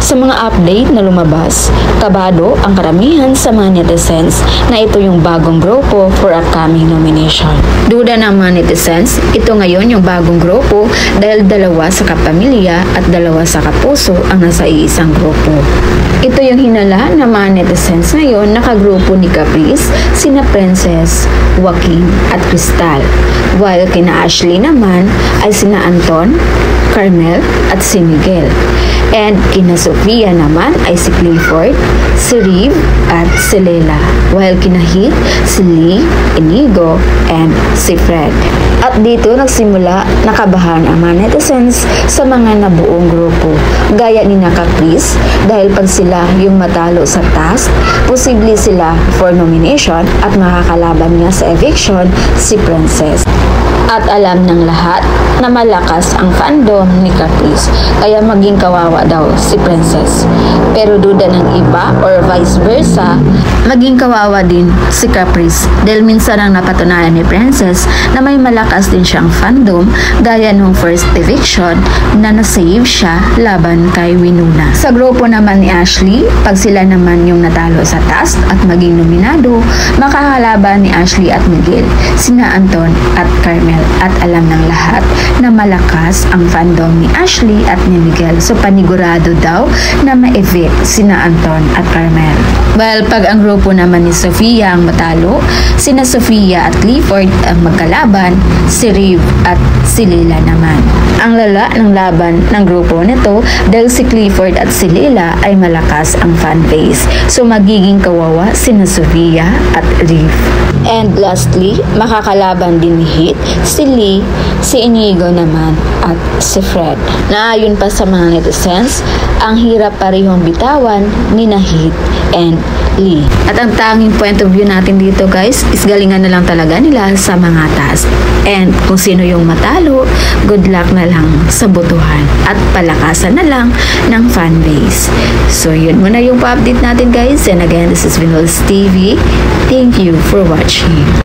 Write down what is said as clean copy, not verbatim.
Sa mga update na lumabas, kabado ang karamihan sa mga netizens na ito yung bagong grupo for upcoming nomination. Duda ng mga netizens, ito ngayon yung bagong grupo dahil dalawa sa kapamilya at dalawa sa kapuso ang nasa iisang grupo. Ito yung hinala ng mga netizens ngayon na kagrupo ni Caprice, sina Princess, Joaquin at Crystal. While kina Ashley naman ay sina Anton, Carmel at si Miguel. And kina Sofia naman ay si Clifford, si Riv at si Lela. While kina Heath, si Lee, Inigo, and si Fred. At dito nagsimula nakabahan ang mga netizens sa mga nabuong grupo. Gaya ni Caprice dahil pag sila yung matalo sa task, posible sila for nomination at makakalaban niya sa eviction si Princess. At alam ng lahat na malakas ang fandom ni Caprice, kaya maging kawawa daw si Princess. Pero duda ng iba or vice versa, maging kawawa din si Caprice dahil minsan ang napatunayan ni Princess na may malakas din siyang fandom gaya nung first eviction na nasave siya laban kay Winona. Sa grupo naman ni Ashley, pag sila naman yung natalo sa task at maging nominado, makakalaban ni Ashley at Miguel, sina Anton at Carmel. At alam ng lahat na malakas ang fandom ni Ashley at ni Miguel. So panigurado daw na ma-evict sina Anton at Carmel. Well, pag ang grupo naman ni Sofia ang matalo, sina Sofia at Clifford ang magkalaban, si Riv at si Lela naman. Ang lala ng laban ng grupo nito dahil si Clifford at si Lela ay malakas ang fanbase. So magiging kawawa sina Sofia at Riv. And lastly, makakalaban din ni Heath, si Lee, si Inigo naman at si Fred. Naayon pa sa mga netizens, ang hirap parehong bitawan ni Heath and Lee. At ang tanging point of view natin dito guys is galingan na lang talaga nila sa mga task. And kung sino yung matalo, good luck na lang sa botohan at palakasan na lang ng fanbase. So yun muna yung pa-update natin guys. And again, this is Vinol's TV. Thank you for watching.